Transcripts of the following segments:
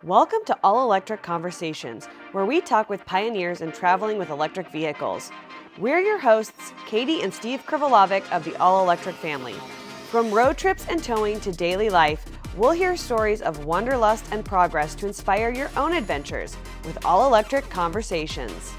Welcome to All Electric Conversations, where we talk with pioneers in traveling with electric vehicles. We're your hosts, Katie and Steve Krivolovic of the All Electric family. From road trips and towing to daily life, we'll hear stories of wanderlust and progress to inspire your own adventures with All Electric Conversations.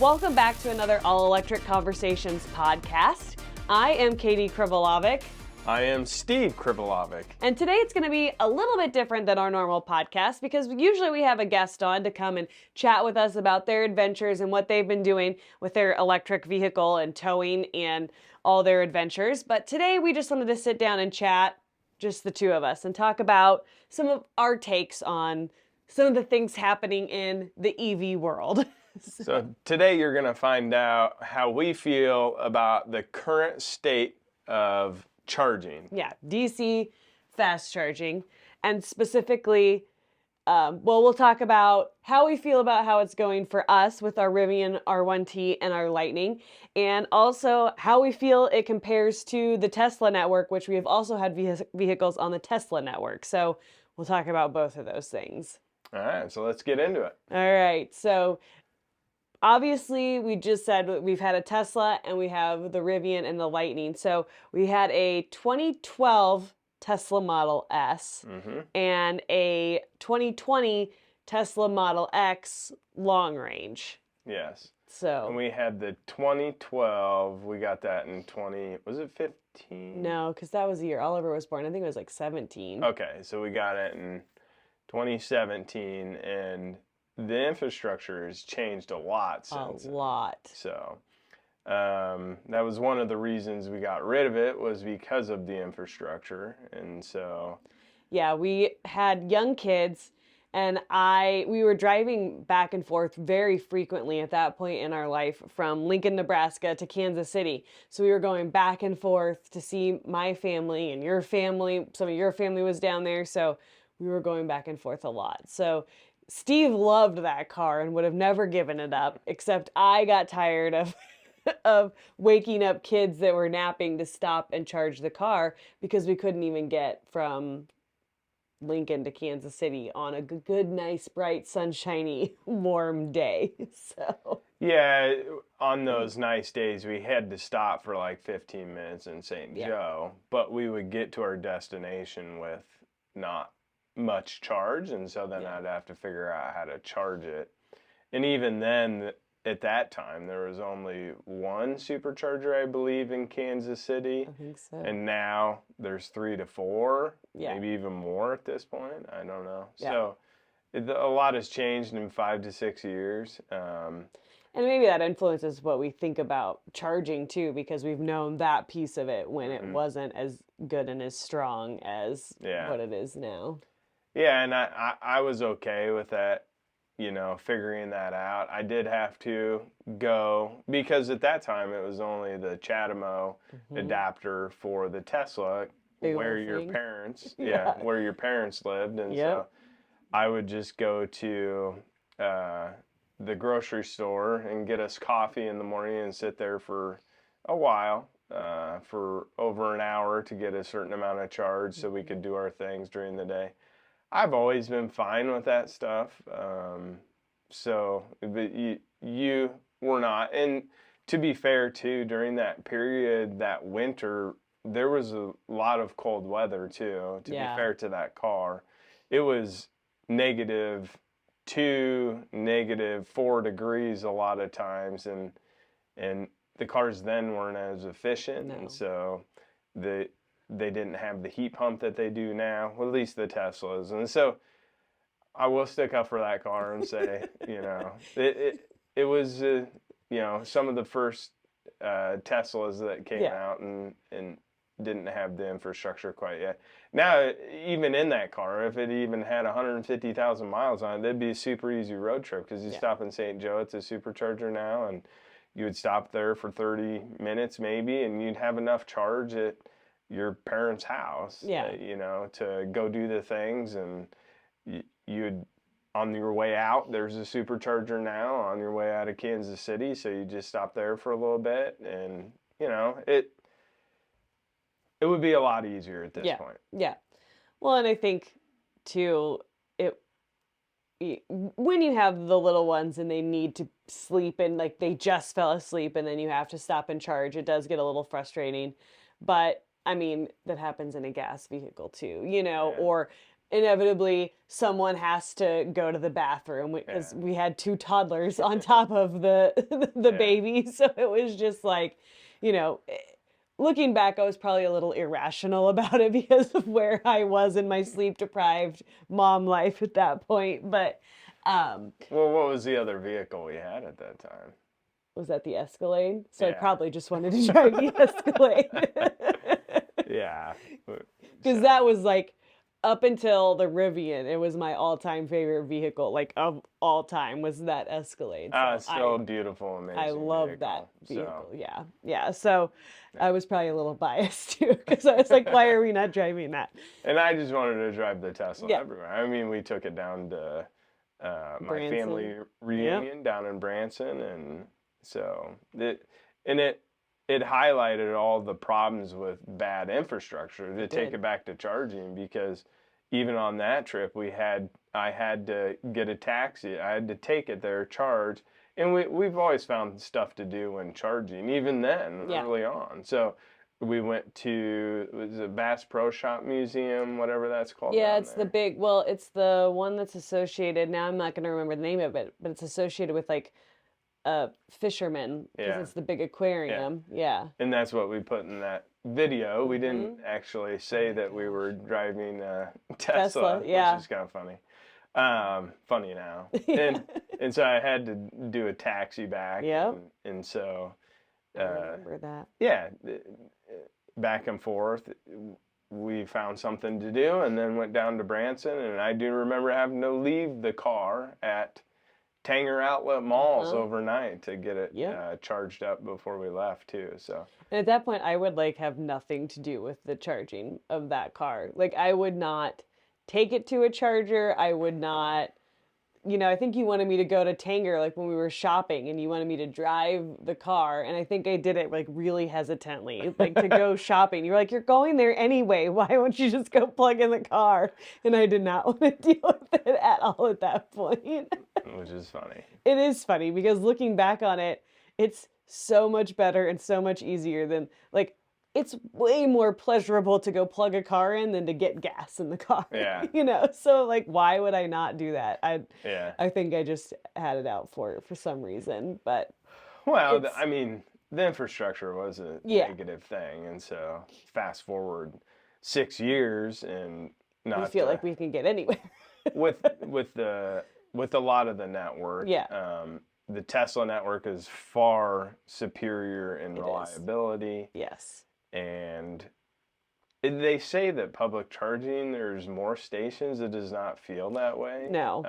Welcome back to another All Electric Conversations podcast. I am Katie Krivolovic. I am Steve Krivolovic. And today it's going to be a little bit different than our normal podcast because usually we have a guest on to come and chat with us about their adventures and what they've been doing with their electric vehicle and towing and all their adventures. But today we just wanted to sit down and chat, just the two of us, and talk about some of our takes on some of the things happening in the EV world. So today you're going to find out how we feel about the current state of charging. Yeah, DC fast charging. And specifically, we'll talk about how we feel about how it's going for us with our Rivian R1T and our Lightning, and also how we feel it compares to the Tesla network, which we have also had vehicles on the Tesla network. So we'll talk about both of those things. All right, so let's get into it. All right, so obviously, we just said we've had a Tesla and we have the Rivian and the Lightning. So we had a 2012 Tesla Model S and a 2020 Tesla Model X long range. Yes. So and we had the 2012. We got that in was it 15? No, because that was the year Oliver was born. I think it was like 17. Okay, so we got it in 2017, and the infrastructure has changed a lot since. A lot. So that was one of the reasons we got rid of it, was because of the infrastructure. And so yeah, we had young kids, and we were driving back and forth very frequently at that point in our life from Lincoln, Nebraska to Kansas City. So we were going back and forth to see my family and your family. Some of your family was down there, so we were going back and forth a lot. So Steve loved that car and would have never given it up, except I got tired of waking up kids that were napping to stop and charge the car because we couldn't even get from Lincoln to Kansas City on a good, nice, bright, sunshiny, warm day. So yeah, on those nice days, we had to stop for like 15 minutes in St. Joe, but we would get to our destination with not much charge, and so then I'd have to figure out how to charge it. And even then, at that time, there was only one supercharger, I believe, in Kansas City. I think so. And now there's 3 to 4, Yeah. maybe even more at this point. I don't know. Yeah. So a lot has changed in 5 to 6 years. And maybe that influences what we think about charging too, because we've known that piece of it when it wasn't as good and as strong as what it is now. Yeah, and I was okay with that, figuring that out. I did have to go, because at that time it was only the CHAdeMO adapter for the Tesla, where your parents lived. And so I would just go to the grocery store and get us coffee in the morning and sit there for a while, for over an hour, to get a certain amount of charge so we could do our things during the day. I've always been fine with that stuff. But you were not. And to be fair too, during that period, that winter, there was a lot of cold weather too, to be fair to that car. It was -2, -4 degrees a lot of times, and the cars then weren't as efficient, and so they didn't have the heat pump that they do now, well, at least the Teslas. And so I will stick up for that car and say, it was, some of the first Teslas that came out and didn't have the infrastructure quite yet. Now, even in that car, if it even had 150,000 miles on it, that'd be a super easy road trip, because you stop in St. Joe, it's a supercharger now, and you would stop there for 30 minutes maybe, and you'd have enough charge at your parents' house, to go do the things. And you'd, on your way out, there's a supercharger now on your way out of Kansas City, so you just stop there for a little bit, and it would be a lot easier at this point. Yeah. Well, and I think too, it when you have the little ones and they need to sleep and like they just fell asleep and then you have to stop and charge, it does get a little frustrating. But I mean, that happens in a gas vehicle too, Yeah. or inevitably someone has to go to the bathroom Yeah. because we had two toddlers on top of the Yeah. baby. So it was just like, you know, looking back, I was probably a little irrational about it because of where I was in my sleep deprived mom life at that point. But Well, what was the other vehicle we had at that time? was that the Escalade? So I Yeah. probably just wanted to drive the Escalade. Yeah. Because So, that was like up until the Rivian, it was my all-time favorite vehicle, like of all time, was that Escalade. So it's still a beautiful, amazing I love that vehicle. vehicle. So, Yeah. Yeah. So I was probably a little biased too, because I was like, why are we not driving that? and I just wanted to drive the Tesla Yeah. everywhere. I mean, we took it down to my Branson. family reunion down in Branson, and so it highlighted all the problems with bad infrastructure to take it back to charging, because even on that trip I had to get a taxi. I had to take it there, charge, and we've always found stuff to do when charging, even then early on. So we went to, was it Bass Pro Shop Museum, whatever that's called. Yeah, down it's there. it's the one that's associated. Now I'm not going to remember the name of it, but it's associated with like fishermen because it's the big aquarium. Yeah. And that's what we put in that video. We didn't actually say that we were driving a Tesla, which is kind of funny. Funny now. And so I had to do a taxi back. Yep. And so, I remember that. yeah, back and forth. We found something to do and then went down to Branson. And I do remember having to leave the car at Tanger Outlet Malls overnight to get it charged up before we left too. So, and at that point, I would like have nothing to do with the charging of that car. Like I would not take it to a charger. I would not, I think you wanted me to go to Tanger like when we were shopping, and you wanted me to drive the car, and I think I did it like really hesitantly, like to go shopping. You were like, "You're going there anyway. Why don't you just go plug in the car?" And I did not want to deal with it at all at that point. which is funny. It is funny because looking back on it, it's so much better and so much easier than like it's way more pleasurable to go plug a car in than to get gas in the car. Yeah. So like why would I not do that? I think I just had it out for it for some reason, but well, I mean, the infrastructure was a negative thing, and so fast forward 6 years and not we feel like we can get anywhere. with a lot of the network. Yeah. The Tesla network is far superior in reliability. Yes. And they say that public charging, there's more stations. It does not feel that way. No.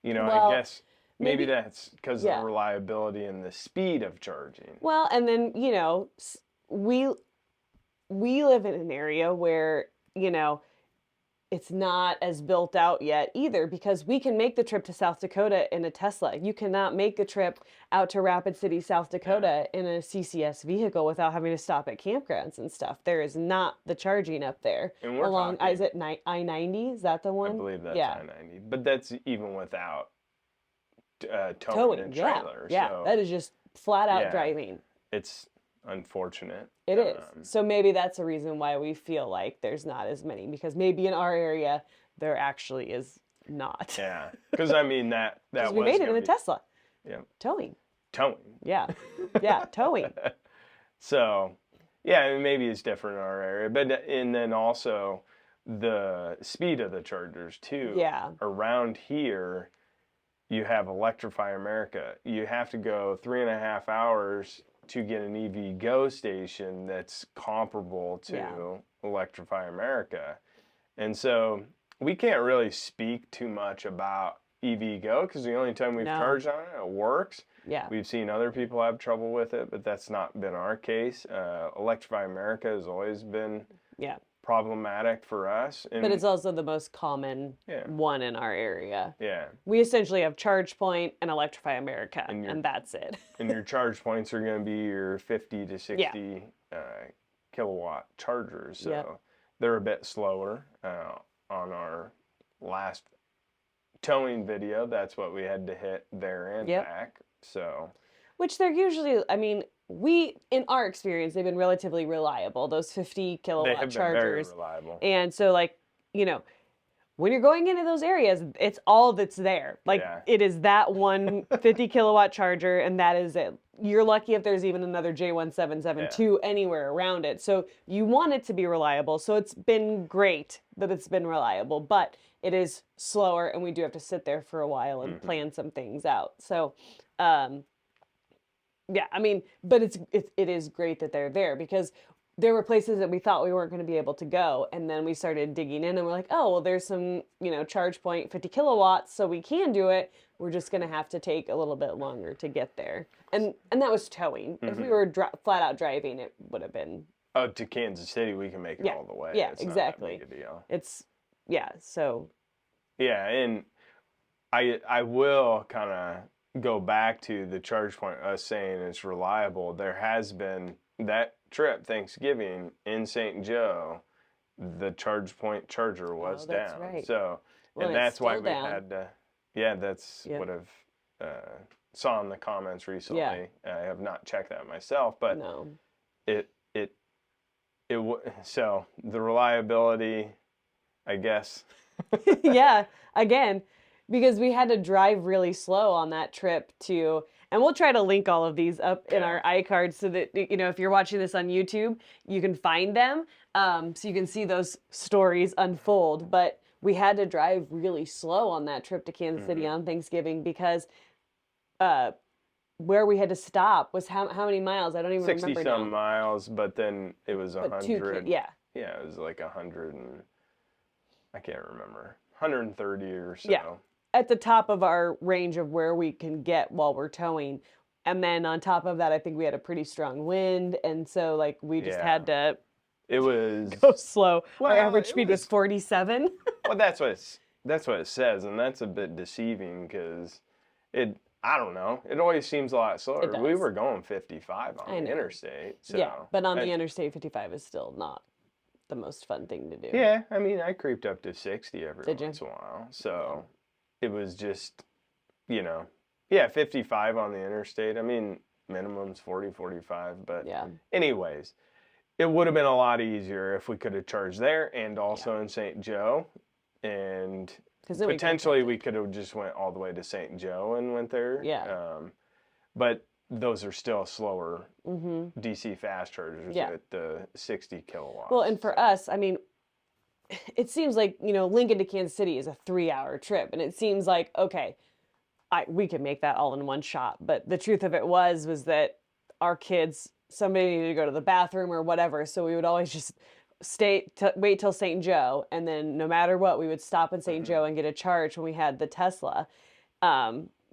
I guess maybe that's because of the reliability and the speed of charging. Well, and then, we live in an area where, it's not as built out yet either, because we can make the trip to South Dakota in a Tesla. You cannot make the trip out to Rapid City, South Dakota in a CCS vehicle without having to stop at campgrounds and stuff. There is not the charging up there. And we're along, is it I-90? Is that the one? I believe that's I-90. But that's even without towing and trailer. Yeah, so, that is just flat out driving. It's unfortunate. It is. So maybe that's a reason why we feel like there's not as many, because maybe in our area there actually is not. Yeah, because I mean that we made it in a Tesla. Yeah. Towing. Yeah. Yeah, towing. So, yeah, maybe it's different in our area, and then also the speed of the chargers too. Yeah. Around here, you have Electrify America. You have to go 3.5 hours to get an EV Go station that's comparable to Electrify America. And so we can't really speak too much about EV Go because the only time we've charged on it, it works. Yeah. We've seen other people have trouble with it, but that's not been our case. Electrify America has always been problematic for us. But it's also the most common one in our area. Yeah. We essentially have Charge Point and Electrify America, and that's it. And your charge points are going to be your 50 to 60 kilowatt chargers. So they're a bit slower. On our last towing video, that's what we had to hit there and Yep. back. So, Which they're usually, I mean, in our experience, they've been relatively reliable, those 50 they kilowatt have been very chargers. reliable. And so, like, you know, when you're going into those areas, it's all that's there. Like, Yeah. it is that one 50 kilowatt charger, and that is it. You're lucky if there's even another J1772 anywhere around it. So you want it to be reliable. So it's been great that it's been reliable, but it is slower, and we do have to sit there for a while and plan some things out. So, yeah, I mean, but it is great that they're there, because there were places that we thought we weren't going to be able to go, and then we started digging in, and we're like, oh, well, there's some, charge point 50 kilowatts, so we can do it. We're just going to have to take a little bit longer to get there, and that was towing. If we were flat out driving, it would have been. Oh, to Kansas City, we can make it all the way. Yeah, it's exactly. Not that big a deal. It's so. Yeah, and I will kind of go back to the charge point, us saying it's reliable. There has been that trip Thanksgiving in St. Joe, the charge point charger was down. Right. So, well, and that's why we down. had to. Yeah, that's what I've saw in the comments recently. Yeah. I have not checked that myself, but no. So the reliability, I guess. Yeah, again, because we had to drive really slow on that trip to, and we'll try to link all of these up in our iCards so that, if you're watching this on YouTube, you can find them, so you can see those stories unfold. But we had to drive really slow on that trip to Kansas City on Thanksgiving, because where we had to stop was how many miles? I don't even remember now. 60-some miles, but then it was 100. Yeah. Yeah, it was like 100 and I can't remember. 130 or so. Yeah. At the top of our range of where we can get while we're towing. And then on top of that, I think we had a pretty strong wind, and so like we just had to It was go slow. Well, our average speed was 47. Well, that's what it says, and that's a bit deceiving, because I don't know. It always seems a lot slower. We were going 55 on the interstate. So. Yeah, but on the interstate, 55 is still not the most fun thing to do. Yeah, I mean, I creeped up to 60 every once in a while. So it was just, 55 on the interstate. I mean, minimum's 40, 45. But anyways, it would have been a lot easier if we could have charged there and also in St. Joe. And potentially we could have just went all the way to St. Joe and went there. Yeah. But those are still slower DC fast chargers at the 60 kilowatts. Well, and for us, I mean, it seems like, Lincoln to Kansas City is a 3-hour trip. And it seems like, okay, we could make that all in one shot. But the truth of it was that our kids, somebody needed to go to the bathroom or whatever. So we would always just wait till St. Joe, and then no matter what, we would stop in St. Joe and get a charge when we had the Tesla,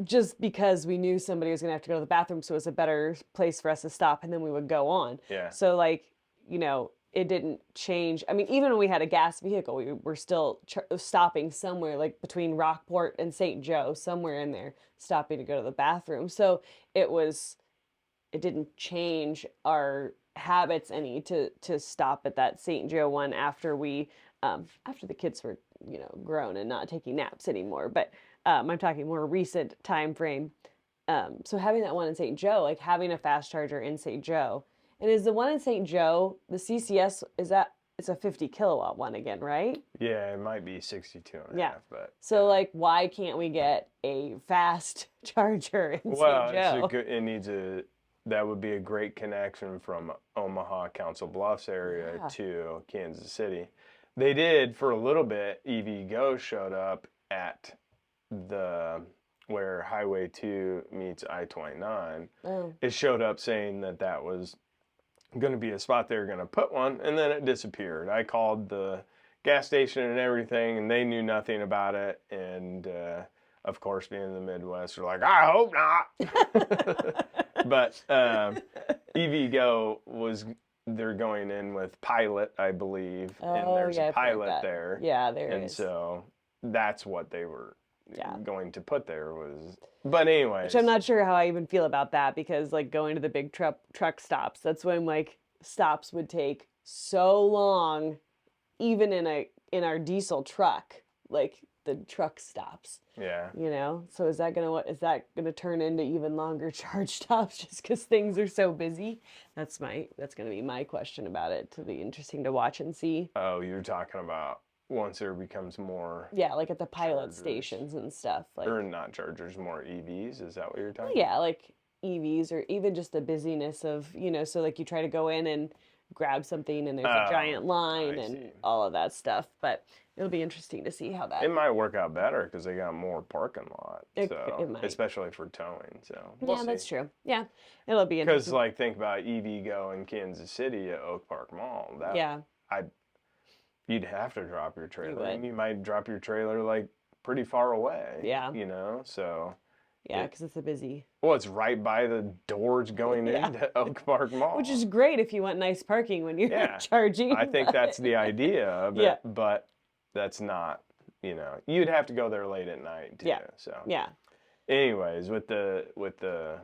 just because we knew somebody was going to have to go to the bathroom, so it was a better place for us to stop, and then we would go on. Yeah. So it didn't change. I mean, even when we had a gas vehicle, we were still stopping somewhere, like between Rockport and St. Joe, somewhere in there, stopping to go to the bathroom. So it didn't change our habits any to stop at that St. Joe one after after the kids were grown and not taking naps anymore, but I'm talking more recent time frame. So having that one in St. Joe, like having a fast charger in St. Joe, and is the one in St. Joe, the CCS, it's a 50 kilowatt one again, right? Yeah, it might be 62 and a half, but so why can't we get a fast charger in St. Joe? That would be a great connection from Omaha, Council Bluffs area to Kansas City. They did for a little bit. EVgo showed up at where Highway 2 meets I-29. Oh. It showed up saying that was going to be a spot they were going to put one, and then it disappeared. I called the gas station and everything, and they knew nothing about it. And of course, being in the Midwest, they're like, I hope not. But EVgo they're going in with Pilot, I believe, and there's a Pilot there. Yeah, there is. And so that's what they were going to put there but anyways. Which I'm not sure how I even feel about that, because going to the big truck stops, that's when stops would take so long, even in our diesel truck, like the truck stops. Yeah. So is that gonna turn into even longer charge stops just because things are so busy? That's gonna be my question about it. To be interesting to watch and see. Oh, you're talking about once there becomes more. Yeah, like at the pilot chargers. stations and stuff. Like, or not chargers, more EVs. Is that what you're talking? Yeah, like EVs, or even just the busyness of, so like you try to go in and grab something and there's a giant line and all of that stuff. But it'll be interesting to see how that. It might work out better because they got more parking lot, it might. Especially for towing. So yeah, that's true. Yeah, it'll be interesting. Because like think about EV Go in Kansas City at Oak Park Mall. You'd have to drop your trailer, and you might drop your trailer like pretty far away. Yeah. So. Yeah, because it's a busy. Well, it's right by the doors going into Oak Park Mall. Which is great if you want nice parking when you're charging. I think that's the idea of it, but that's not, you'd have to go there late at night too. Yeah. So. Yeah. Anyways, with the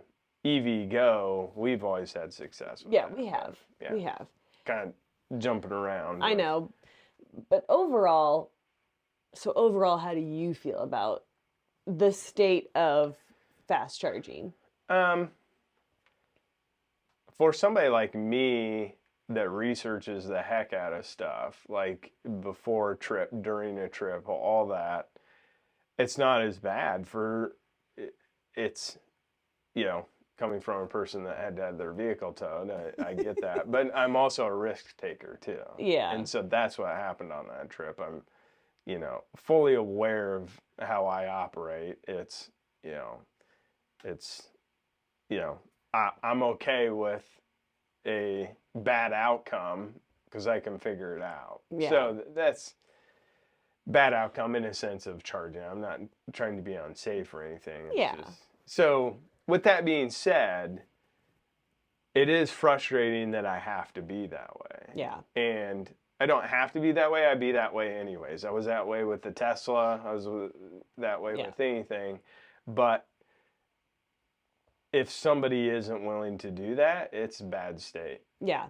EV Go, we've always had success with that. We have. Yeah. We have. Kind of jumping around. I know. But overall, how do you feel about the state of fast charging? For somebody like me that researches the heck out of stuff, like before a trip, during a trip, all that, it's not as bad it's, coming from a person that had to have their vehicle towed. I get that. But I'm also a risk taker too. Yeah. And so that's what happened on that trip. I'm, fully aware of how I operate. I'm okay with a bad outcome because I can figure it out. Yeah. So that's bad outcome in a sense of charging. I'm not trying to be unsafe or anything. So with that being said, it is frustrating that I have to be that way. Yeah. And I don't have to be that way. I'd be that way anyways. I was that way with the Tesla. I was that way with anything. But if somebody isn't willing to do that, it's a bad state. Yeah.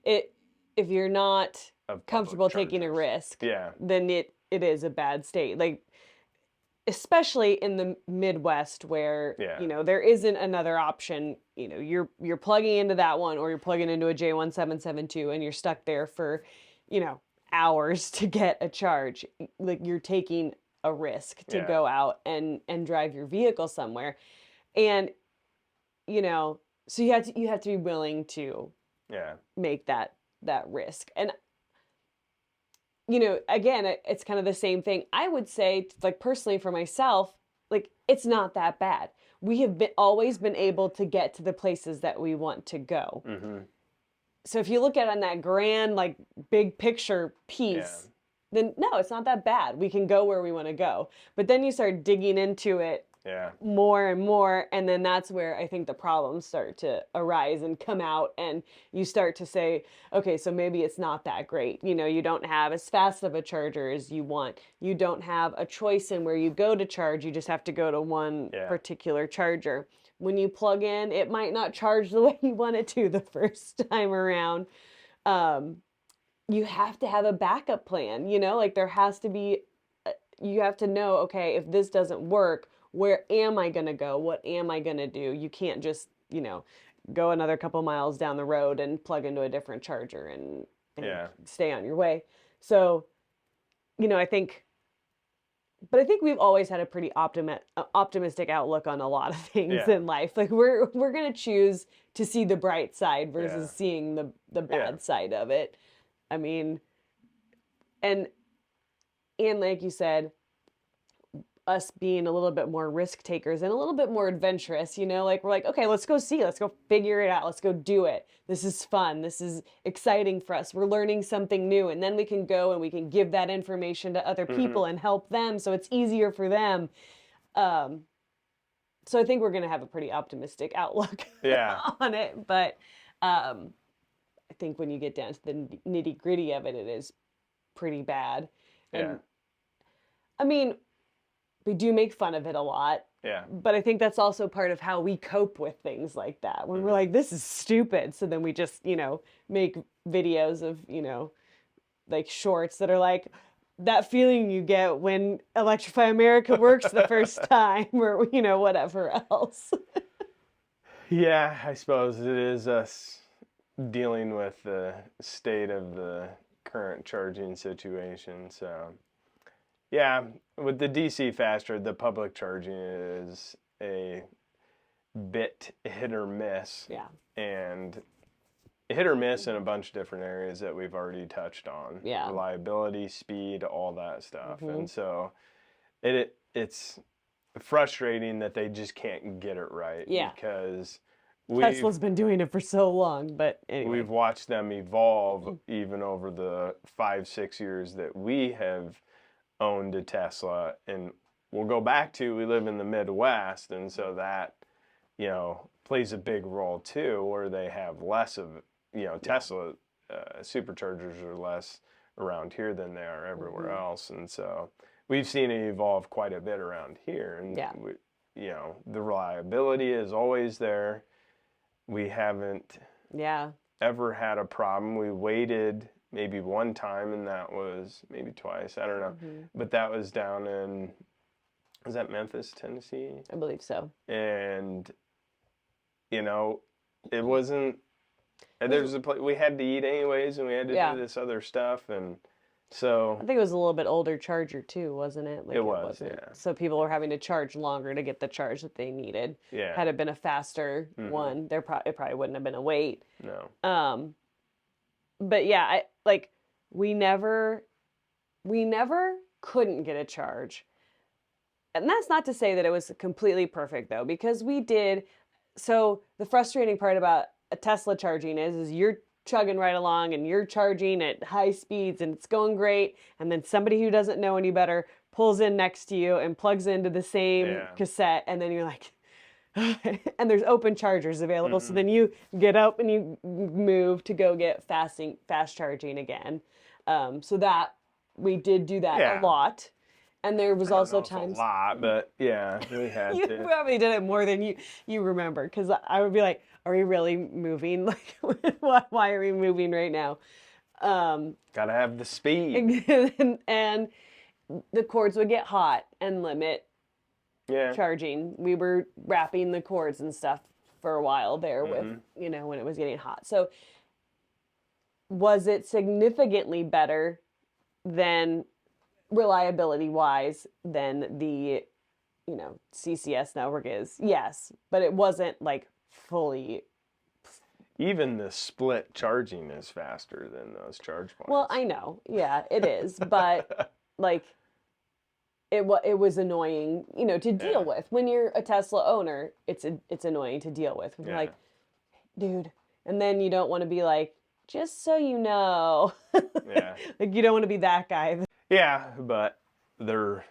If you're not comfortable taking a risk, then it is a bad state. Like, especially in the Midwest where, there isn't another option. You're plugging into that one, or you're plugging into a J1772 and you're stuck there for, hours to get a charge. Like, you're taking a risk to go out and drive your vehicle somewhere. And, so you have to be willing to make that risk. And, again, it's kind of the same thing. I would say, like, personally for myself, like, it's not that bad. We have always been able to get to the places that we want to go. Mm-hmm. So if you look at it on that grand, like, big picture piece, then no, it's not that bad. We can go where we want to go. But then you start digging into it more and more, and then that's where I think the problems start to arise and come out, and you start to say, okay, so maybe it's not that great. You don't have as fast of a charger as you want. You don't have a choice in where you go to charge. You just have to go to one particular charger. When you plug in, it might not charge the way you want it to the first time around. You have to have a backup plan, like there has to be, you have to know, okay, if this doesn't work, where am I going to go? What am I going to do? You can't just, go another couple miles down the road and plug into a different charger and stay on your way. So, I think we've always had a pretty optimistic outlook on a lot of things in life. Like, we're going to choose to see the bright side versus seeing the bad side of it. I mean, and like you said, us being a little bit more risk takers and a little bit more adventurous, like, we're like, okay, let's go see, let's go figure it out. Let's go do it. This is fun. This is exciting for us. We're learning something new. And then we can go and we can give that information to other people and help them. So it's easier for them. So I think we're going to have a pretty optimistic outlook on it. But I think when you get down to the nitty gritty of it, it is pretty bad. And, I mean, we do make fun of it a lot. Yeah. But I think that's also part of how we cope with things like that. When we're like, this is stupid. So then we just, make videos of, like shorts that are like that feeling you get when Electrify America works the first time, or whatever else. Yeah, I suppose it is us dealing with the state of the current charging situation. So, yeah, with the DC fast charge, the public charging is a bit hit or miss. Yeah. And hit or miss in a bunch of different areas that we've already touched on. Yeah. Reliability, speed, all that stuff. Mm-hmm. And so it's frustrating that they just can't get it right. Yeah. Because Tesla's been doing it for so long, but anyway. We've watched them evolve even over the 5-6 years that we have owned a Tesla. And we'll go back to, we live in the Midwest, and so that, plays a big role too, where they have less of, Tesla superchargers are less around here than they are everywhere else. And so we've seen it evolve quite a bit around here. And, the reliability is always there. We haven't ever had a problem. We waited maybe one time, and that was maybe twice. I don't know. But that was down in, was that Memphis, Tennessee? I believe so. And, it wasn't, there's a place, we had to eat anyways, and we had to do this other stuff. And so I think it was a little bit older charger too, wasn't it? Like it wasn't. Yeah. So people were having to charge longer to get the charge that they needed. Yeah. Had it been a faster one, it probably wouldn't have been a wait. No. But yeah, we never couldn't get a charge. And that's not to say that it was completely perfect though, because we did. So the frustrating part about a Tesla charging is you're chugging right along and you're charging at high speeds and it's going great, and then somebody who doesn't know any better pulls in next to you and plugs into the same cassette, and then you're like and there's open chargers available, so then you get up and you move to go get fast charging again. So that we did do that a lot. And there was also times a lot, but yeah, we had you to. probably did it more than you remember, because I would be like, are we really moving? Like, why are we moving right now? Gotta have the speed. And the cords would get hot and limit charging. We were wrapping the cords and stuff for a while there with, when it was getting hot. So was it significantly better than reliability wise than the CCS network is? Yes, but it wasn't like fully. Even the split charging is faster than those charge points. Well, I know, yeah, it is, but like it was annoying, to deal with. When you're a Tesla owner, it's annoying to deal with. You're like, dude, and then you don't want to be like, just so you know, like you don't want to be that guy. Yeah, but they're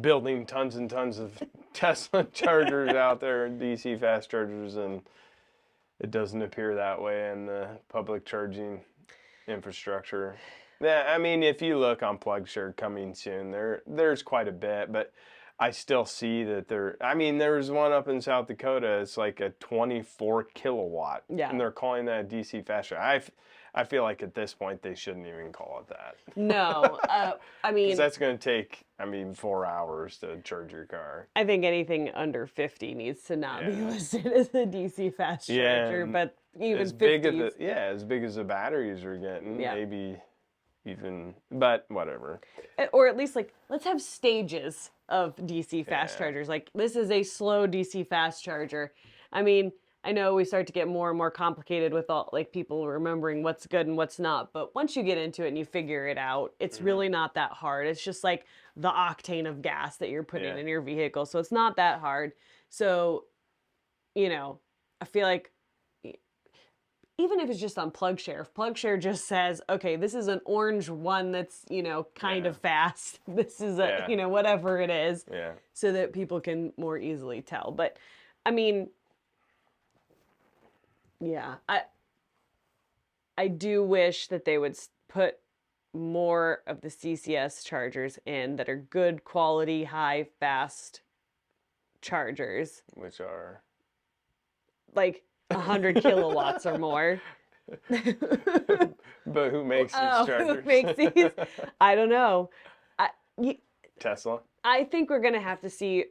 building tons and tons of Tesla chargers out there, DC fast chargers, and it doesn't appear that way in the public charging infrastructure. Yeah, I mean, if you look on PlugShare coming soon, there's quite a bit, but I still see that there's one up in South Dakota. It's like a 24 kilowatt, and they're calling that a DC fast charger. I feel like at this point they shouldn't even call it that. No, I mean, 'cause that's going to take 4 hours to charge your car. I think anything under 50 needs to not be listed as a DC fast charger, but even as 50s. As big as the batteries are getting, maybe even, but whatever. Or at least let's have stages of DC fast chargers. Like, this is a slow DC fast charger. I mean, I know we start to get more and more complicated with all people remembering what's good and what's not, but once you get into it and you figure it out, it's really not that hard. It's just like the octane of gas that you're putting in your vehicle, so it's not that hard. So, I feel like even if it's just on PlugShare, if PlugShare just says, okay, this is an orange one that's, kind of fast, this is a, whatever it is, so that people can more easily tell. But I mean, I do wish that they would put more of the CCS chargers in that are good quality, high, fast chargers. Which are? Like 100 kilowatts or more. But who makes these Oh, who chargers? makes these? I don't know. I, y- Tesla. I think we're going to have to see.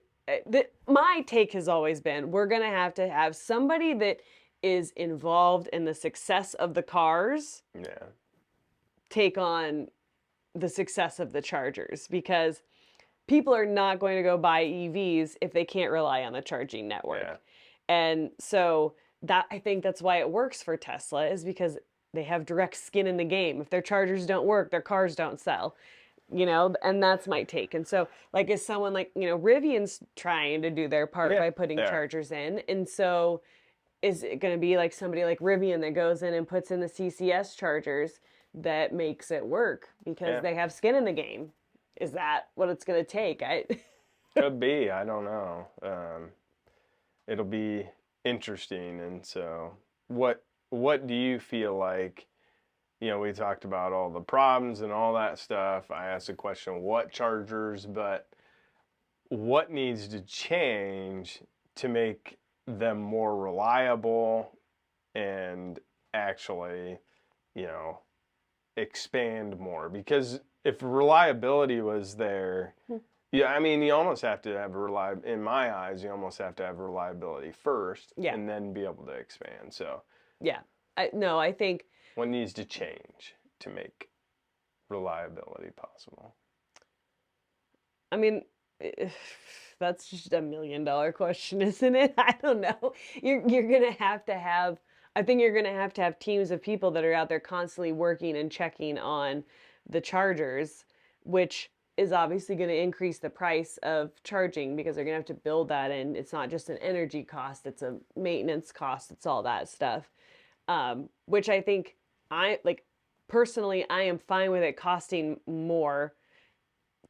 My take has always been we're going to have somebody that is involved in the success of the cars Yeah. take on the success of the chargers, because people are not going to go buy EVs if they can't rely on the charging network. Yeah. And so that, I think that's why it works for Tesla, is because they have direct skin in the game. If their chargers don't work, their cars don't sell. And that's my take. And so, like, is someone like, Rivian's trying to do their part Yeah. by putting Yeah. chargers in. And so is it going to be like somebody like Rivian that goes in and puts in the CCS chargers that makes it work because they have skin in the game? Is that what it's going to take? Could be. I don't know. It'll be interesting. And so, what do you feel like? We talked about all the problems and all that stuff. I asked the question, what chargers, but what needs to change to make them more reliable and actually, expand more? Because if reliability was there, yeah, I mean, you almost have to have in my eyes, you almost have to have reliability first and then be able to expand. So, yeah, I think what needs to change to make reliability possible? I mean, that's just $1 million question, isn't it? I don't know. You're gonna have to have. I think you're gonna have to have teams of people that are out there constantly working and checking on the chargers, which is obviously going to increase the price of charging because they're going to have to build that in. It's not just an energy cost; it's a maintenance cost. It's all that stuff, which I think personally, I am fine with it costing more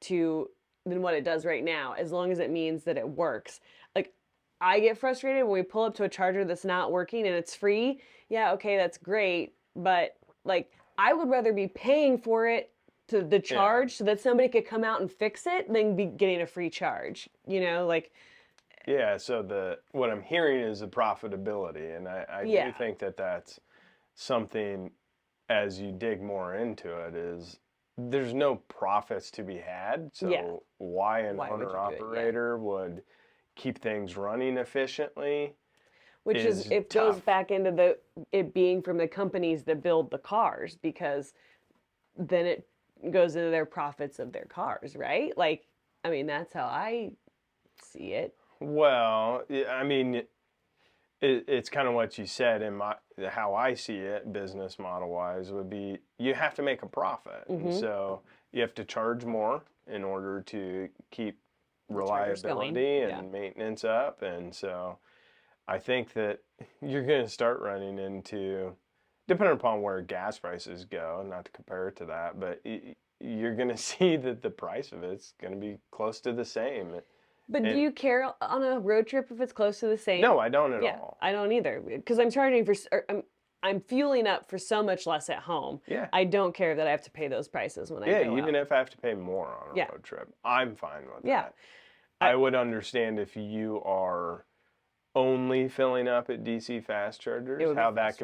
than what it does right now, as long as it means that it works. Like, I get frustrated when we pull up to a charger that's not working and it's free. Yeah, okay, that's great, but like, I would rather be paying for it to the charge so that somebody could come out and fix it than be getting a free charge. Yeah, so what I'm hearing is the profitability, and I do think that that's something, as you dig more into it, is there's no profits to be had. So why an owner-operator would keep things running efficiently? Which is it tough. Goes back into it being from the companies that build the cars, because then it goes into their profits of their cars, right? Like, I mean, that's how I see it. Well, I mean, it's kind of what you said. How I see it, business model wise, would be you have to make a profit, and so you have to charge more in order to keep reliability and maintenance up. And so I think that you're going to start running into, depending upon where gas prices go, not to compare it to that, but you're going to see that the price of it's going to be close to the same. But do you care on a road trip if it's close to the same? No, I don't at all. I don't either, because I'm charging I'm fueling up for so much less at home. Yeah. I don't care that I have to pay those prices when I go out. Yeah, even if I have to pay more on a road trip, I'm fine with that. I would understand if you are only filling up at DC fast chargers, how that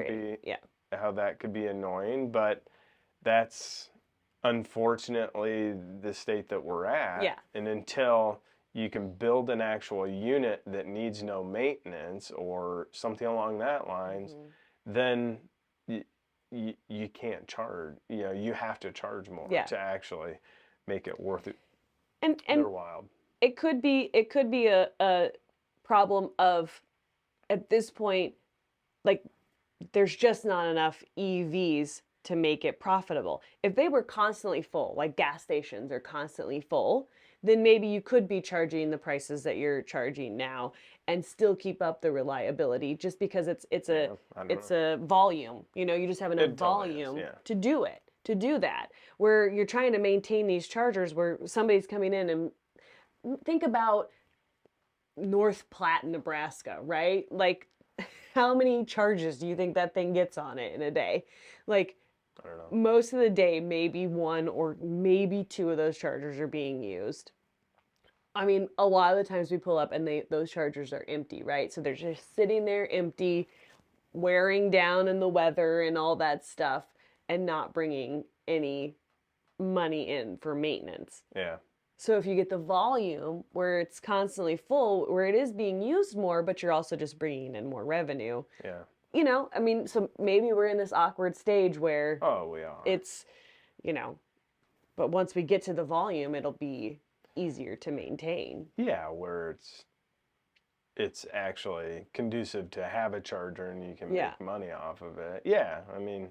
could be annoying, but that's unfortunately the state that we're at. Yeah. And until you can build an actual unit that needs no maintenance or something along that lines, then you can't charge. You have to charge more to actually make it worth it. And they're wild. It could be a problem of, at this point, like, there's just not enough EVs to make it profitable. If they were constantly full, like gas stations are constantly full, then maybe you could be charging the prices that you're charging now and still keep up the reliability, just because it's a volume. You just have enough volume to do that. Where you're trying to maintain these chargers where somebody's coming in, and think about North Platte, Nebraska, right? Like, how many charges do you think that thing gets on it in a day? Like, I don't know. Most of the day, maybe one or maybe two of those chargers are being used. I mean, a lot of the times we pull up and those chargers are empty, right? So they're just sitting there empty. wearing down in the weather and all that stuff and not bringing any money in for maintenance. Yeah. So if you get the volume where it's constantly full, where it is being used more, but you're also just bringing in more revenue. Yeah. You know, I mean, so maybe we're in this awkward stage where We are. it's, you know, but once we get to the volume, it'll be easier to maintain. Yeah, where it's actually conducive to have a charger and you can make money off of it. Yeah, I mean,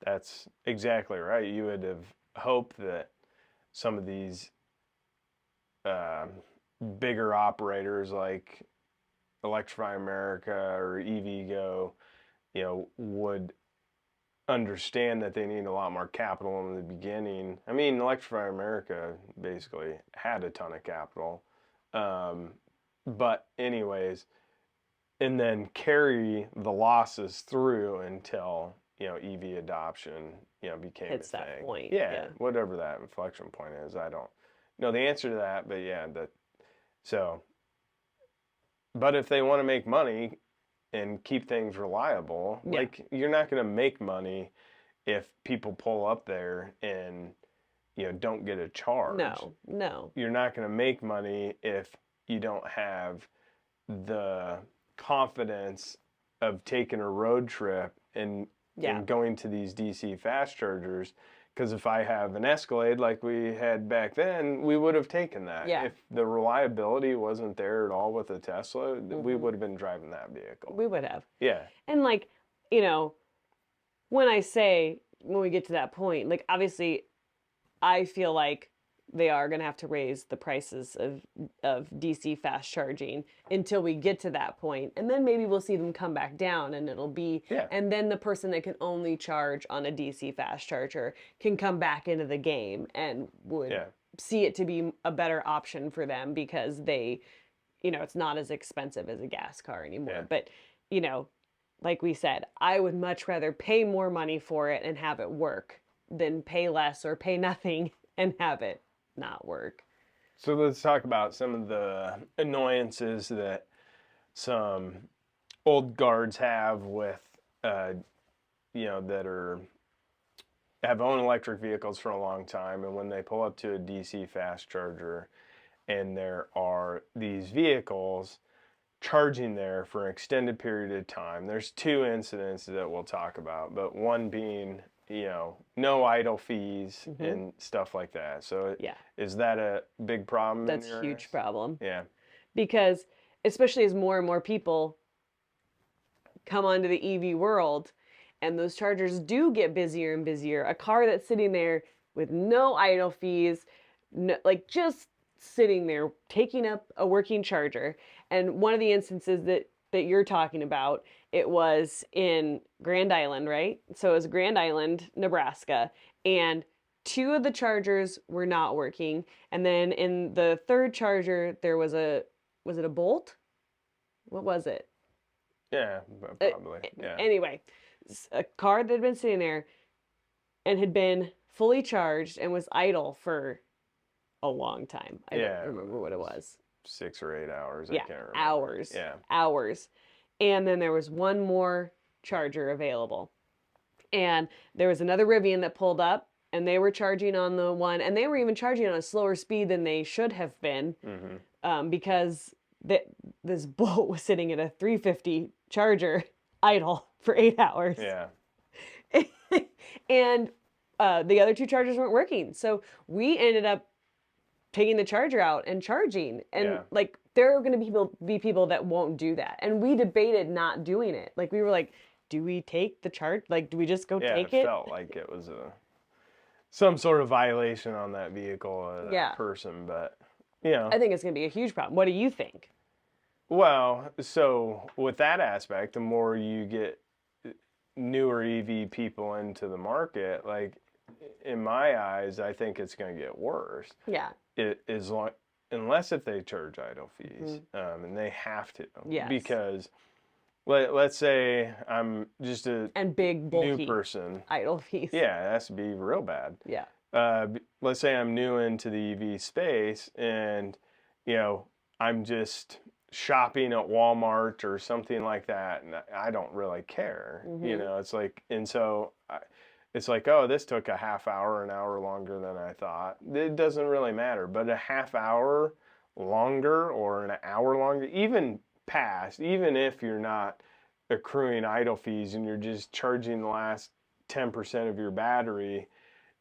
that's exactly right. You would have hoped that some of these bigger operators like Electrify America or EVgo, you know, would understand that they need a lot more capital in the beginning. I mean, Electrify America basically had a ton of capital. But anyways, and then carry the losses through until, you know, EV adoption, you know, became Hits a thing. that point. Yeah, whatever that inflection point is. I don't know the answer to that, but yeah, but if they want to make money and keep things reliable, like you're not going to make money if people pull up there and, you know, don't get a charge. No. You're not going to make money if you don't have the confidence of taking a road trip and going to these DC fast chargers. Because if I have an Escalade like we had back then, we would have taken that. Yeah. If the reliability wasn't there at all with a Tesla, we would have been driving that vehicle. We would have. Yeah. And like, you know, when we get to that point, like obviously I feel like they are going to have to raise the prices of DC fast charging until we get to that point. And then maybe we'll see them come back down and it'll be, and then the person that can only charge on a DC fast charger can come back into the game and would see it to be a better option for them because they, you know, it's not as expensive as a gas car anymore. Yeah. But, you know, like we said, I would much rather pay more money for it and have it work than pay less or pay nothing and have it not work. So let's talk about some of the annoyances that some old guards have with, you know, that have owned electric vehicles for a long time, and when they pull up to a DC fast charger and there are these vehicles charging there for an extended period of time. There's two incidents that we'll talk about, but one being, you know, no idle fees and stuff like that. So is that a big problem? That's a huge problem. Yeah. Because especially as more and more people come onto the EV world and those chargers do get busier and busier, a car that's sitting there with no idle fees, like just sitting there taking up a working charger. And one of the instances that you're talking about, it was in Grand Island, right? So it was Grand Island, Nebraska, and two of the chargers were not working. And then in the third charger, there was it a bolt? What was it? Yeah, probably. Anyway, a car that had been sitting there and had been fully charged and was idle for a long time. I don't remember what it was. 6 or 8 hours. Yeah, I can't remember. hours. Yeah. Hours. And then there was one more charger available. And there was another Rivian that pulled up, and they were charging on the one, and they were even charging on a slower speed than they should have been, because this Bolt was sitting at a 350 charger idle for 8 hours. Yeah. And the other two chargers weren't working. So we ended up taking the charger out and charging. And like, there are going to be people that won't do that. And we debated not doing it. Like, we were like, do we take the charge? Like, do we just go take it? It felt like it was some sort of violation on that vehicle or that person. But, you know. I think it's going to be a huge problem. What do you think? Well, so with that aspect, the more you get newer EV people into the market, like, in my eyes, I think it's going to get worse. Yeah. Unless if they charge idle fees, and they have to. Yes. Because let's say I'm just a big bulky new person. Idle fees. Yeah, it has to be real bad. Yeah. Let's say I'm new into the EV space, and you know I'm just shopping at Walmart or something like that, and I don't really care. You know, it's like, and so it's like, oh, this took a half hour, an hour longer than I thought. It doesn't really matter, but a half hour longer or an hour longer, even past, even if you're not accruing idle fees and you're just charging the last 10% of your battery,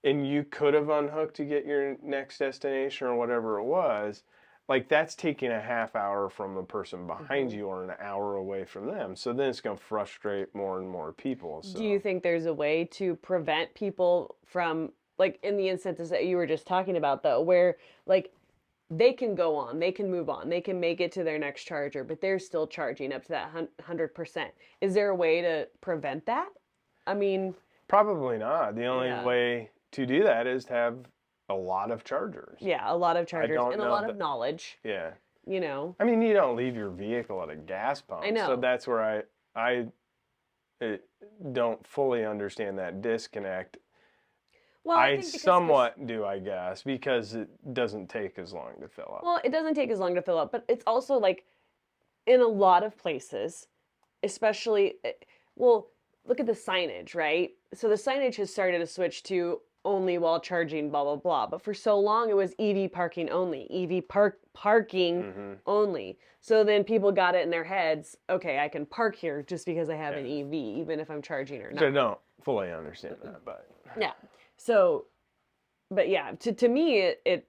and you could have unhooked to get your next destination or whatever it was, like that's taking a half hour from the person behind you or an hour away from them. So then it's going to frustrate more and more people. So. Do you think there's a way to prevent people from, like in the instances that you were just talking about though, where like they can go on, they can move on, they can make it to their next charger, but they're still charging up to that 100%. Is there a way to prevent that? I mean... Probably not. The only way to do that is to have a lot of chargers. Yeah, a lot of chargers and a lot of knowledge. Yeah. You know. I mean, you don't leave your vehicle at a gas pump. I know. So that's where I don't fully understand that disconnect. Well, I somewhat do, I guess, because it doesn't take as long to fill up. Well, it doesn't take as long to fill up, but it's also like in a lot of places, especially, well, look at the signage, right? So the signage has started to switch to only while charging, blah, blah, blah. But for so long, it was EV parking only, parking only. So then people got it in their heads, okay, I can park here just because I have an EV, even if I'm charging or not. So I don't fully understand that, but... Yeah. So, but yeah, to me, it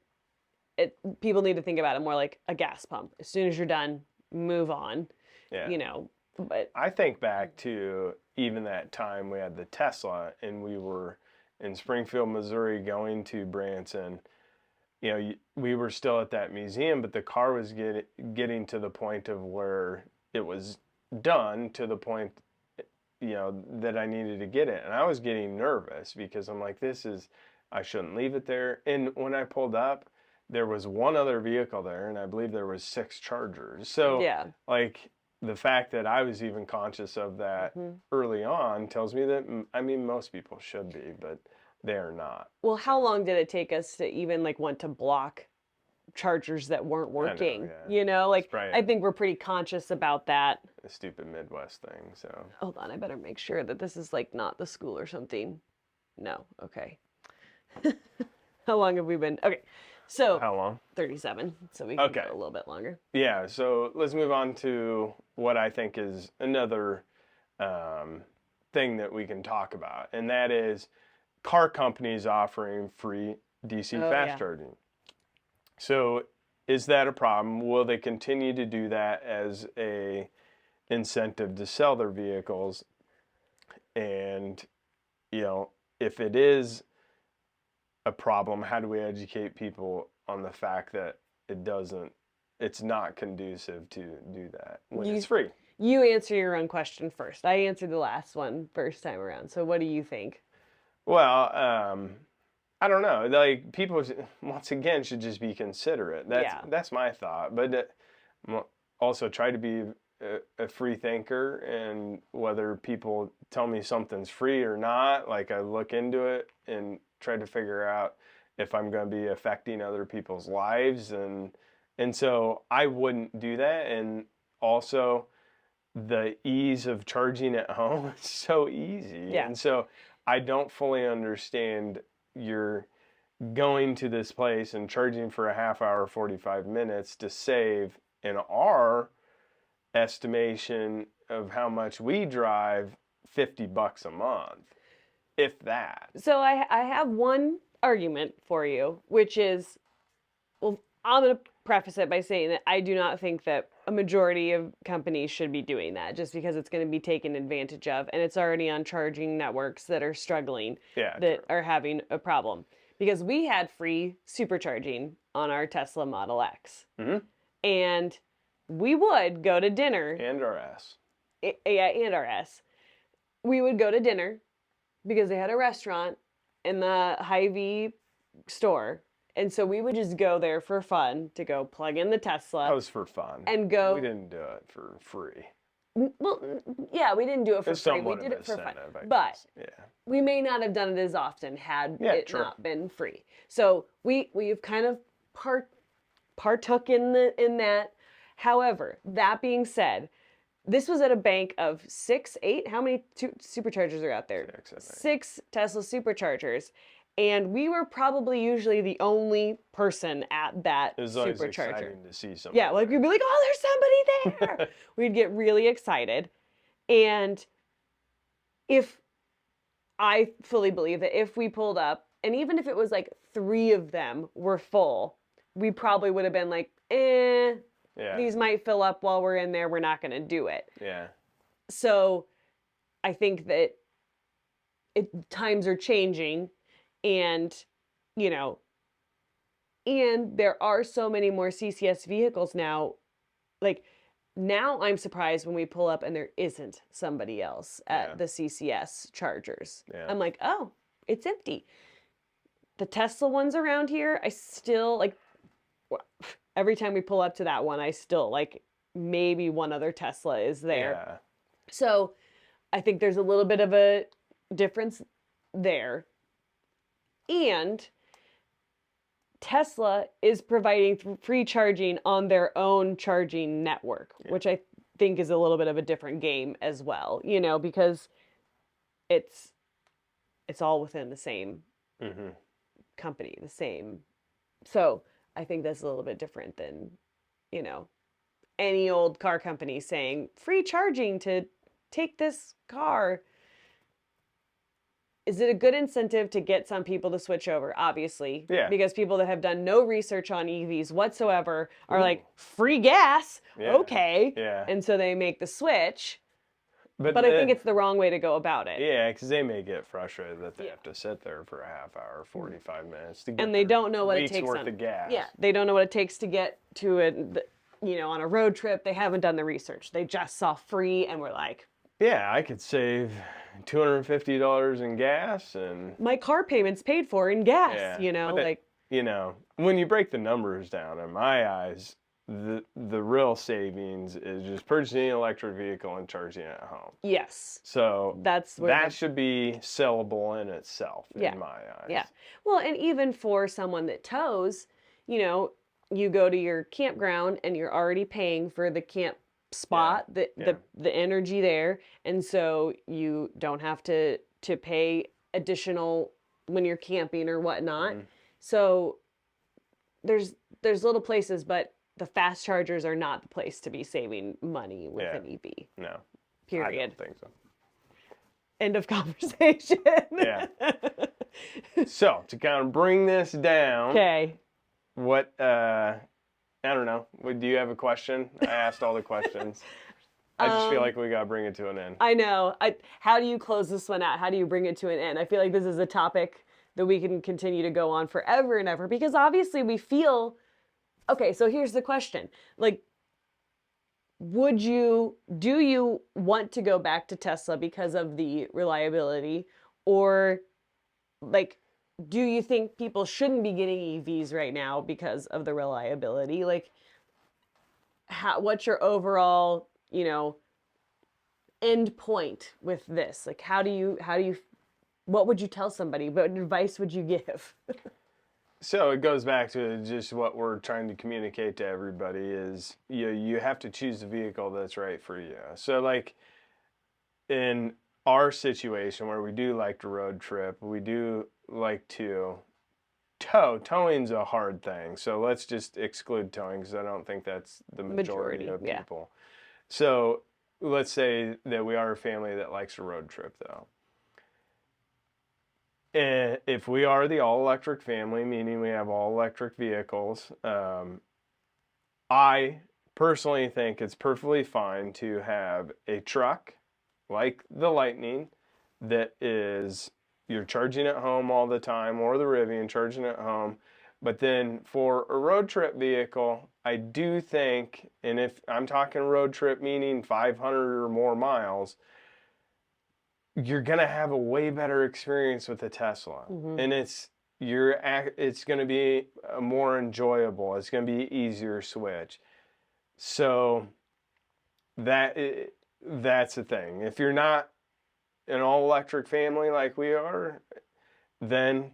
people need to think about it more like a gas pump. As soon as you're done, move on. Yeah. You know, but... I think back to even that time we had the Tesla and we were in Springfield, Missouri, going to Branson. You know, we were still at that museum, but the car was getting to the point of where it was done, to the point, you know, that I needed to get it. And I was getting nervous because I'm like, I shouldn't leave it there. And when I pulled up, there was one other vehicle there, and I believe there was 6 chargers. So, like, the fact that I was even conscious of that early on tells me that, I mean, most people should be, but they are not. Well, how long did it take us to even like want to block chargers that weren't working? I know, yeah. You know, like I think we're pretty conscious about that. The stupid Midwest thing, so. Hold on, I better make sure that this is like not the school or something. No, okay. How long have we been? Okay. So how long? 37. So we can go a little bit longer. Yeah. So let's move on to what I think is another thing that we can talk about, and that is car companies offering free DC fast charging. So is that a problem? Will they continue to do that as a incentive to sell their vehicles? And you know, if it is a problem, how do we educate people on the fact that it's not conducive to do that when it's free? You answer your own question first. I answered the last one first time around. So what do you think? Well, I don't know. Like, people, once again, should just be considerate. That's my thought. But also try to be a free thinker, and whether people tell me something's free or not, like I look into it and try to figure out if I'm going to be affecting other people's lives, and so I wouldn't do that. And also the ease of charging at home is so easy, and so I don't fully understand you're going to this place and charging for a half hour, 45 minutes to save, in our estimation of how much we drive, $50 a month. If that. So I have one argument for you, which is, well, I'm going to preface it by saying that I do not think that a majority of companies should be doing that, just because it's going to be taken advantage of, and it's already on charging networks that are struggling, that are having a problem. Because we had free supercharging on our Tesla Model X. And we would go to dinner. And our S. And our S. We would go to dinner because they had a restaurant in the Hy-Vee store. And so we would just go there for fun, to go plug in the Tesla. That was for fun. And go. We didn't do it for free. Well, yeah, we didn't do it for free. We did it for fun. But we may not have done it as often had it not been free. So we've kind of partook in that. However, that being said, this was at a bank of 8. How many superchargers are out there? 6 Tesla superchargers. And we were probably usually the only person at that supercharger. It was always exciting to see somebody. Yeah, like we'd be like, oh, there's somebody there. We'd get really excited. And I fully believe that if we pulled up, and even if it was like 3 of them were full, we probably would have been like, these might fill up while we're in there. We're not going to do it. Yeah. So I think that times are changing, and, you know, and there are so many more CCS vehicles now. Like, now I'm surprised when we pull up and there isn't somebody else at the CCS chargers. Yeah. I'm like, oh, it's empty. The Tesla ones around here, I still, like, every time we pull up to that one, I still, like, maybe one other Tesla is there. Yeah. So I think there's a little bit of a difference there. And Tesla is providing free charging on their own charging network, which I think is a little bit of a different game as well, you know, because it's all within the same company, the same. So I think that's a little bit different than, you know, any old car company saying free charging to take this car. Is it a good incentive to get some people to switch over? Obviously. Yeah. Because people that have done no research on EVs whatsoever are like, free gas? Yeah. Okay. Yeah. And so they make the switch. But I think it's the wrong way to go about it. Yeah, because they may get frustrated that they have to sit there for a half hour, 45 minutes to get and they don't know what it takes worth of gas. Yeah, they don't know what it takes to get to it, you know, on a road trip. They haven't done the research. They just saw free and were like, yeah, I could save $250 in gas, and my car payment's paid for in gas, you know, like, you know, when you break the numbers down, in my eyes, the real savings is just purchasing an electric vehicle and charging it at home. Yes. So that should be sellable in itself, in my eyes. Yeah. Well, and even for someone that tows, you know, you go to your campground and you're already paying for the camp spot, the energy there, and so you don't have to pay additional when you're camping or whatnot. So there's little places, but the fast chargers are not the place to be saving money with an EV. No. Period. I don't think so. End of conversation. Yeah. So to kind of bring this down. Okay. What I don't know. Do you have a question? I asked all the questions. I just feel like we got to bring it to an end. I know. How do you close this one out? How do you bring it to an end? I feel like this is a topic that we can continue to go on forever and ever, because obviously we feel, okay, so here's the question. Like, do you want to go back to Tesla because of the reliability, or like, do you think people shouldn't be getting EVs right now because of the reliability? Like, what's your overall, you know, end point with this? Like, what would you tell somebody? What advice would you give? So it goes back to just what we're trying to communicate to everybody is you have to choose the vehicle that's right for you. So like in our situation where we do like to road trip, we do like to tow. Towing's a hard thing. So let's just exclude towing because I don't think that's the majority of people. So let's say that we are a family that likes a road trip though. And if we are the all-electric family, meaning we have all-electric vehicles, I personally think it's perfectly fine to have a truck like the Lightning that is, you're charging at home all the time, or the RVing, charging at home. But then for a road trip vehicle, I do think, and if I'm talking road trip meaning 500 or more miles, you're going to have a way better experience with a Tesla. And it's going to be more enjoyable. It's going to be an easier switch. So that's the thing. If you're not an all-electric family like we are, then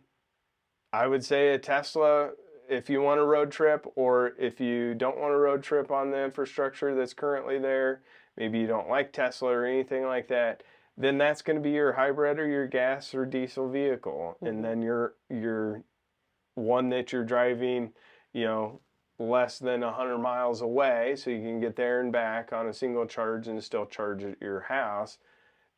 I would say a Tesla if you want a road trip, or if you don't want a road trip on the infrastructure that's currently there, maybe you don't like Tesla or anything like that, then that's going to be your hybrid or your gas or diesel vehicle. Mm-hmm. And then your one that you're driving, less than 100 miles away, so you can get there and back on a single charge and still charge at your house,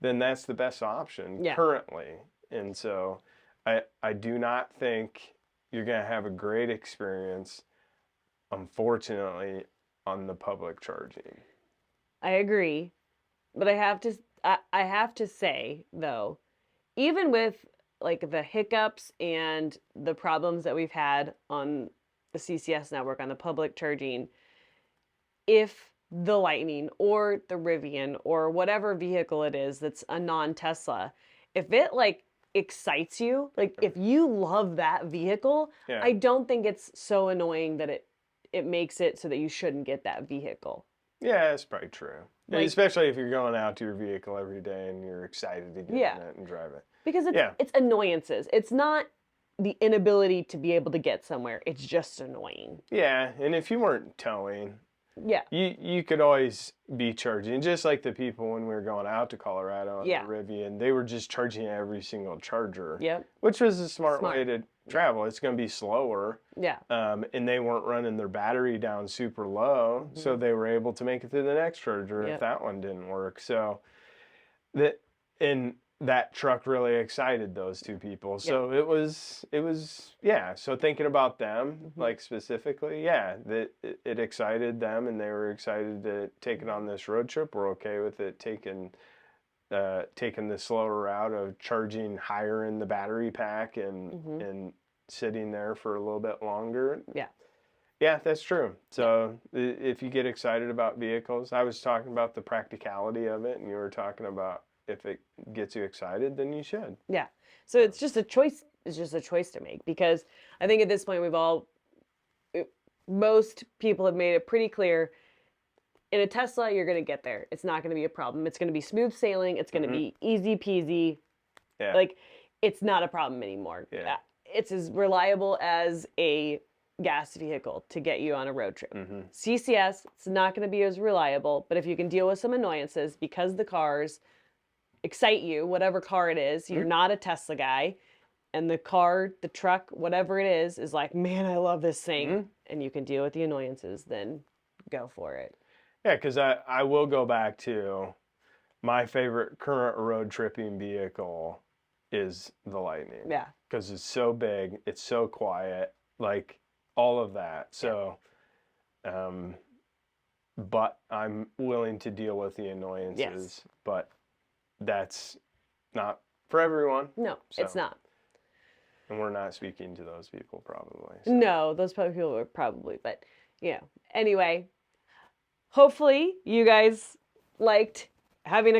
then that's the best option currently. And so I do not think you're going to have a great experience, unfortunately, on the public charging. I agree. But I have to say, though, even with like the hiccups and the problems that we've had on the CCS network, on the public charging, if the Lightning or the Rivian or whatever vehicle it is that's a non-Tesla, if it like excites you, like if you love that vehicle, I don't think it's so annoying that it makes it so that you shouldn't get that vehicle. Yeah, that's probably true. Like, especially if you're going out to your vehicle every day and you're excited to get in it and drive it. Because it's annoyances. It's not the inability to be able to get somewhere. It's just annoying. Yeah, and if you weren't towing, you could always be charging. Just like the people when we were going out to Colorado on the Rivian, they were just charging every single charger. Yep. Which was a smart way to travel. It's going to be slower. Yeah. And they weren't running their battery down super low, so they were able to make it to the next charger if that one didn't work. So that truck really excited those two people. So it was so thinking about them, like specifically, it excited them, and they were excited to take it on this road trip. We're okay with it taking the slower route of charging higher in the battery pack and sitting there for a little bit longer. Yeah, that's true. So if you get excited about vehicles, I was talking about the practicality of it, and you were talking about if it gets you excited, then you should. Yeah. So it's just a choice. It's just a choice to make, because I think at this point most people have made it pretty clear. In a Tesla, you're going to get there. It's not going to be a problem. It's going to be smooth sailing. It's going to be easy peasy. Yeah. Like, it's not a problem anymore. Yeah. It's as reliable as a gas vehicle to get you on a road trip. CCS, it's not going to be as reliable, but if you can deal with some annoyances because the cars excite you, whatever car it is, you're not a Tesla guy, and the truck, whatever it is like, man, I love this thing, and you can deal with the annoyances, then go for it. Yeah, because I will go back to my favorite current road tripping vehicle is the Lightning. Yeah. Because it's so big, it's so quiet, like all of that. So, but I'm willing to deal with the annoyances, but that's not for everyone. No, it's not. And we're not speaking to those people probably. So. No, those people are probably, but anyway, hopefully you guys liked having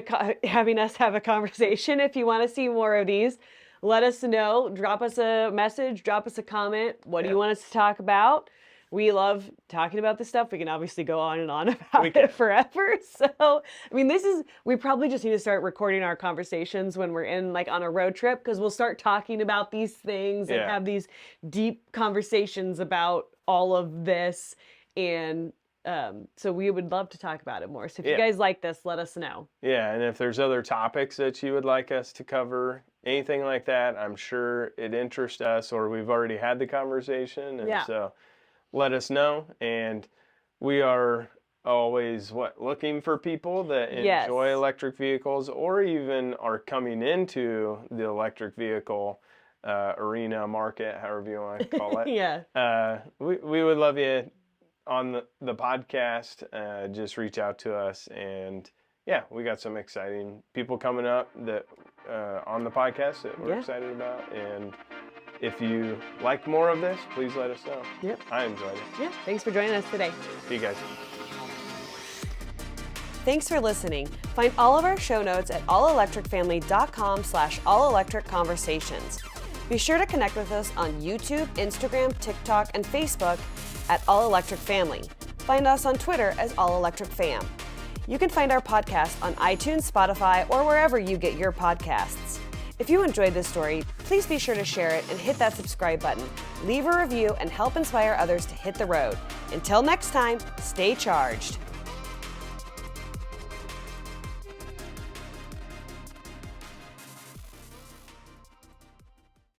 us have a conversation. If you want to see more of these, let us know. Drop us a message, drop us a comment. What do you want us to talk about? We love talking about this stuff. We can obviously go on and on about it forever. So, I mean, we probably just need to start recording our conversations when we're on a road trip, because we'll start talking about these things and have these deep conversations about all of this. And so we would love to talk about it more. So if you guys like this, let us know. Yeah, and if there's other topics that you would like us to cover, anything like that, I'm sure it interests us, or we've already had the conversation. And so let us know. And we are always looking for people that enjoy electric vehicles, or even are coming into the electric vehicle arena, market, however you want to call it. We would love you on the podcast. Just reach out to us, and we got some exciting people coming up that on the podcast that we're excited about. And if you like more of this, please let us know. Yep. I enjoyed it. Yeah. Thanks for joining us today. See you guys. Thanks for listening. Find all of our show notes at allelectricfamily.com/allelectricconversations. Be sure to connect with us on YouTube, Instagram, TikTok, and Facebook at All Electric Family. Find us on Twitter as All Electric Fam. You can find our podcast on iTunes, Spotify, or wherever you get your podcasts. If you enjoyed this story, please be sure to share it and hit that subscribe button. Leave a review and help inspire others to hit the road. Until next time, stay charged.